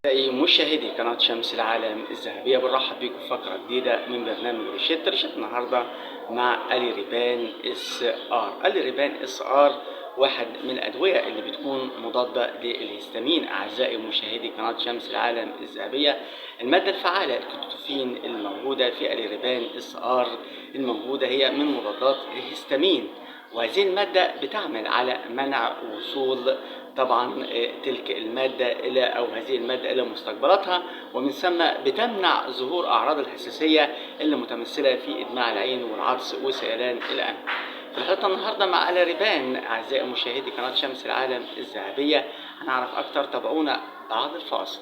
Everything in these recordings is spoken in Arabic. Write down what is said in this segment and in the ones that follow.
أعزائي مشاهدي قناة شمس العالم الذهبية، بنرحب بيكم في فقرة جديدة من برنامج رشيد النهاردة مع أليريبان اس ار. أليريبان اس ار واحد من الأدوية اللي بتكون مضادة للهستامين. أعزائي مشاهدي قناة شمس العالم الذهبية، المادة الفعالة الكتوفين الموجودة في أليريبان اس ار الموجودة هي من مضادات الهستامين، وهذه المادة بتعمل على منع وصول طبعا تلك المادة إلى أو هذه المادة إلى مستقبلاتها، ومن ثم بتمنع ظهور أعراض الحساسية اللي متمثلة في إدماع العين والعطس وسيلان الأنف. في الحلقة النهاردة مع أليريبان أعزائي مشاهدي قناة شمس العالم الذهبية هنعرف أكتر، تابعونا بعد الفاصل.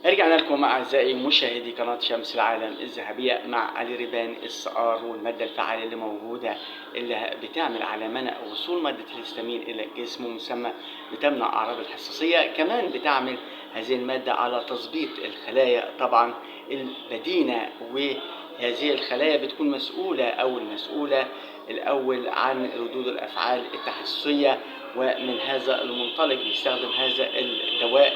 رجعنا لكم أعزائي مشاهدي قناة شمس العالم الذهبية مع أليريبان اس ار، والمادة الفعالة اللي موجودة اللي بتعمل على منع وصول مادة الهستامين إلى الجسم، ومسمى بتمنع أعراض الحساسية. كمان بتعمل هذه المادة على تظبيط الخلايا طبعا البدينة، وهذه الخلايا بتكون مسؤولة أو المسؤولة الأول عن ردود الأفعال التحسسية، ومن هذا المنطلق بيستخدم هذا الدواء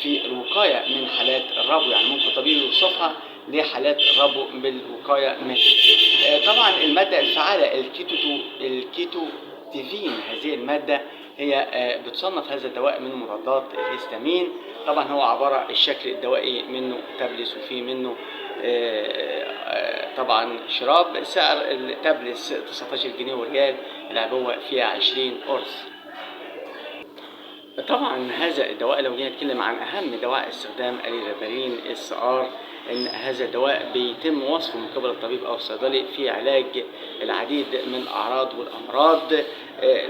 في الوقاية من حالات الربو. يعني ممكن طبيب يوصفها لحالات الربو بالوقاية منه. طبعا المادة الفعالة الكيتوتيفين، هذه المادة هي بتصنف هذا الدواء من مضادات الهستامين. طبعا هو عبارة الشكل الدوائي منه تابلس، وفيه منه طبعا شراب. سعر التابلس 19 جنيه وريال، العبوة فيها 20 قرص. طبعا هذا الدواء لو جينا نتكلم عن اهم دواء استخدام أليريبان اس ار، ان هذا الدواء بيتم وصفه من قبل الطبيب او الصيدلي في علاج العديد من الاعراض والامراض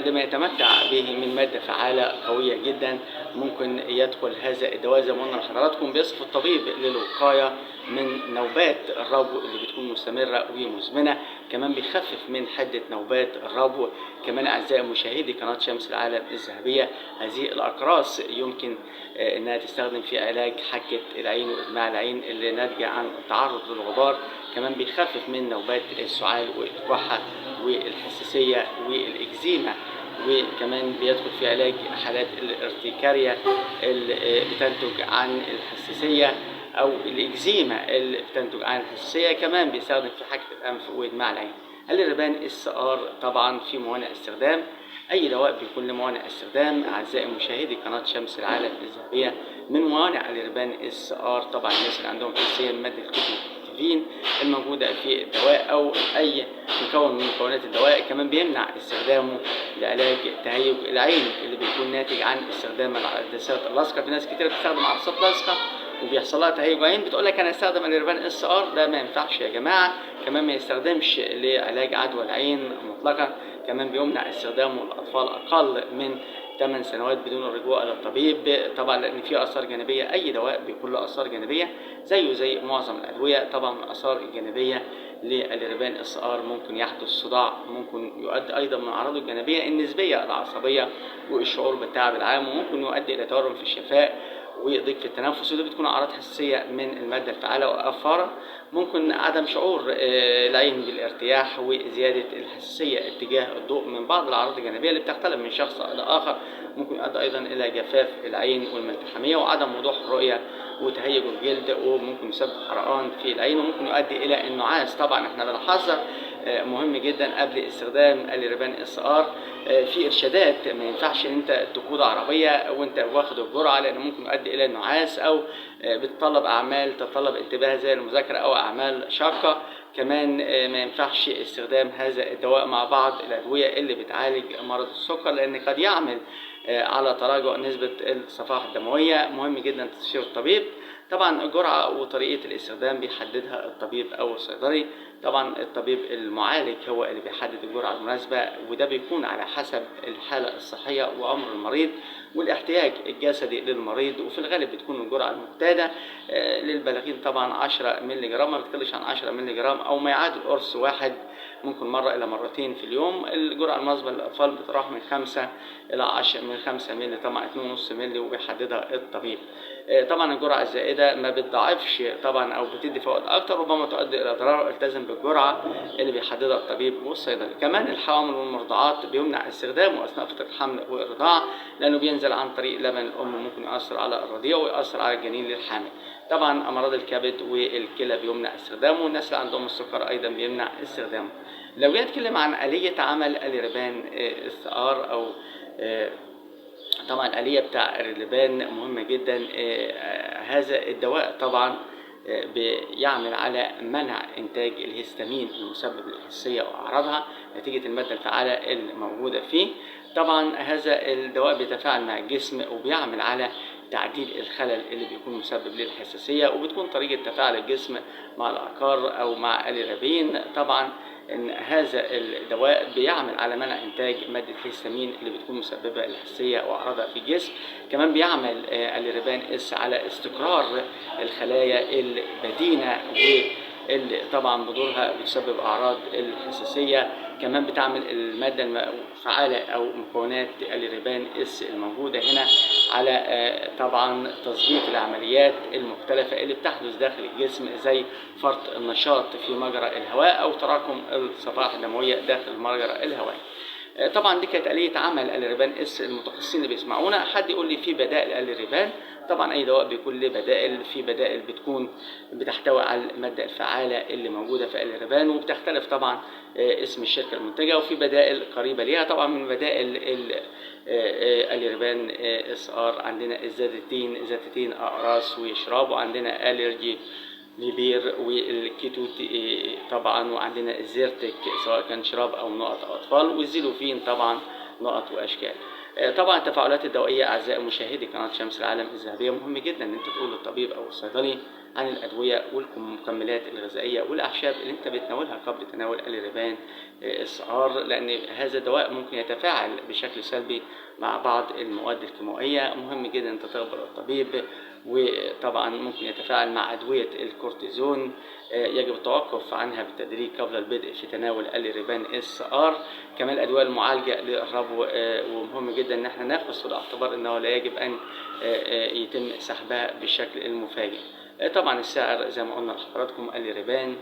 لما يتمتع به من ماده فعاله قويه جدا. ممكن يدخل هذا الدواء زي ما قلنا لحضراتكم بيصف الطبيب للوقايه من نوبات الربو اللي بتكون مستمره ومزمنه. كمان بيخفف من حده نوبات الربو. كمان اعزائي مشاهدي قناه شمس العالم الذهبيه، هذه الاقراص يمكن انها تستخدم في علاج حكه العين وادماع العين اللي ناتجه عن التعرض للغبار. كمان بيخفف من نوبات السعال والكحه والحساسيه والاكزيما. وكمان بيدخل في علاج حالات الارتكاريا اللي بتنتج عن الحساسيه او الاكزيما اللي بتنتج عن الحساسيه. كمان بيستخدم في حكه الانف وادماع العين. أليريبان اس ار طبعا في موانع استخدام. اي دواء بيكون له موانع استخدام اعزائي مشاهدي قناه شمس العالم الذهبيه. من موانع أليريبان اس ار طبعا الناس اللي عندهم حساسيه من ماده الكوتيفين الموجوده في الدواء او اي مكون من مكونات الدواء. كمان بيمنع استخدامه لعلاج تهيج العين اللي بيكون ناتج عن استخدام العدسات اللاصقه. في ناس كتير بتستخدم عدسات لاصقه وبيحصل لها تهيج عين، بتقول لك انا استخدم أليريبان اس ار. ده ما ينفعش يا جماعه. كمان ما يستخدمش لعلاج عدوى العين مطلقا. كمان بيمنع استخدامه للاطفال اقل من 8 سنوات بدون الرجوع الى الطبيب، طبعا لان في اثار جانبيه. اي دواء بيكون له اثار جانبيه زيه زي معظم الادويه. طبعا الاثار الجانبيه للأليريبان اس ار ممكن يحدث صداع، ممكن يؤدي ايضا من اعراضه الجانبيه النسبيه العصبيه والشعور بالتعب العام، وممكن يؤدي الى تورم في الشفاء وضيق في التنفس، ودي بتكون اعراض حساسيه من الماده الفعاله وافاره. ممكن عدم شعور العين بالارتياح وزياده الحساسيه اتجاه الضوء من بعض الاعراض الجانبيه اللي بتختلف من شخص الى اخر. ممكن يؤدي ايضا الى جفاف العين والملتحميه وعدم وضوح الرؤيه وتهيج الجلد، وممكن يسبب حرقان في العين، وممكن يؤدي الى النعاس. طبعا احنا بنحذر مهم جدا قبل استخدام أليريبان اس ار. في ارشادات ما ينفعش ان انت تقود عربيه وانت واخد الجرعه، لان ممكن يؤدي الى النعاس او بتطلب اعمال تتطلب انتباه زي المذاكره او اعمال شاقه. كمان ما ينفعش استخدام هذا الدواء مع بعض الادويه اللي بتعالج مرض السكر، لان قد يعمل على تراجع نسبه الصفائح الدمويه. مهم جدا تستشير الطبيب. طبعا الجرعه وطريقه الاستخدام بيحددها الطبيب او الصيدلي. طبعا الطبيب المعالج هو اللي بيحدد الجرعه المناسبه، وده بيكون على حسب الحاله الصحيه وامر المريض والاحتياج الجسدي للمريض. وفي الغالب بتكون الجرعه المعتاده للبالغين طبعا 10 مللي جرام، ما بتقلش عن 10 مللي جرام او ما يعادل قرص واحد. ممكن مرة إلى مرتين في اليوم. الجرعة المناسبة للأطفال بتراوح من 5 إلى 10 من 5 مللي، طبعا 2.5 مللي وبيحددها الطبيب. طبعا الجرعة الزائدة ما بتضاعفش طبعا أو بتدي فوائد أكتر، ربما تؤدي إلى ضرر. التزم بالجرعة اللي بيحددها الطبيب والصيدلي. كمان الحوامل والمرضعات بيمنع استخدامه أثناء فترة الحمل والرضاعة، لأنه بينزل عن طريق لبن الأم، ممكن يؤثر على الرضيع ويؤثر على الجنين للحامل. طبعا أمراض الكبد والكلى بيمنع استخدامه، والناس اللي عندهم السكر أيضا بيمنع استخدامه. لو جينا نتكلم عن آلية عمل الريبان SR أو طبعا الآلية بتاع الريبان مهمة جدا. هذا الدواء طبعا بيعمل على منع إنتاج الهستامين المسبب للحساسية وأعراضها نتيجة المادة الفعالة الموجودة فيه. طبعا هذا الدواء بيتفاعل مع الجسم وبيعمل على تعديل الخلل اللي بيكون مسبب للحساسية، وبتكون طريقة تفاعل الجسم مع العقار أو مع الريبين طبعا ان هذا الدواء بيعمل على منع انتاج ماده الهستامين اللي بتكون مسببه للحساسيه واعراضها في الجسم. كمان بيعمل الريبان اس على استقرار الخلايا البدينه واللي طبعا بدورها بتسبب اعراض الحساسيه. كمان بتعمل الماده الفعاله او مكونات الريبان اس الموجوده هنا على طبعا تظبيط العمليات المختلفة اللي بتحدث داخل الجسم، زي فرط النشاط في مجرى الهواء أو تراكم الصفائح الدموية داخل مجرى الهواء. طبعا دي كانت آلية عمل الريبان اس. المتخصصين اللي بيسمعونا حد يقول لي في بدائل الريبان؟ طبعا اي دواء بيكون له بدائل. في بدائل بتكون بتحتوي على الماده الفعاله اللي موجوده في الريبان، وبتختلف طبعا اسم الشركه المنتجه، وفي بدائل قريبه ليها. طبعا من بدائل الريبان SR عندنا الزيتين اقراص وشراب، وعندنا الرجي ليبير والكيتو طبعا، وعندنا الزيرتك سواء كان شراب او نقط اطفال، والزيلوفين طبعا نقط واشكال. طبعا التفاعلات الدوائيه اعزائي مشاهدي قناه شمس العالم الذهبيه مهم جدا ان انت تقول للطبيب او الصيدلي عن الادويه والمكملات الغذائيه والاعشاب اللي انت بتناولها قبل تناول الريبان SR، لان هذا الدواء ممكن يتفاعل بشكل سلبي مع بعض المواد الكيماويه. مهم جدا ان انت تخبر الطبيب. وطبعا ممكن يتفاعل مع ادويه الكورتيزون، يجب التوقف عنها بالتدريج قبل البدء في تناول الريبان SR. كمان الادويه المعالجه للربو، ومهم جدا ان احنا ناخذ في الاعتبار انه لا يجب ان يتم سحبها بالشكل المفاجئ. طبعا السعر زي ما قلنا لحضراتكم الريبان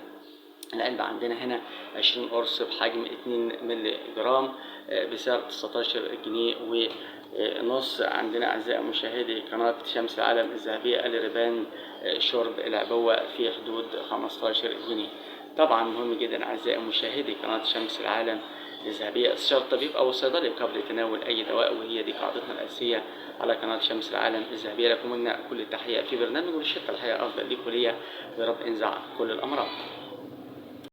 العلبة عندنا هنا 20 قرص بحجم 2 مللي جرام بسعر 19 جنيه ونص. عندنا أعزائي مشاهدي قناة شمس العالم الذهبية الريبان شرب العبوة في حدود 15 جنيه. طبعا مهم جدا أعزائي مشاهدي قناة شمس العالم الذهبية استشارة الطبيب أو الصيدلي قبل تناول أي دواء، وهي دي قاعدتنا الأساسية على قناة شمس العالم الذهبية. لكم منا كل التحية في برنامج وللشركة الحياة أفضل ليكم وليا، يا رب انزع كل الأمراض.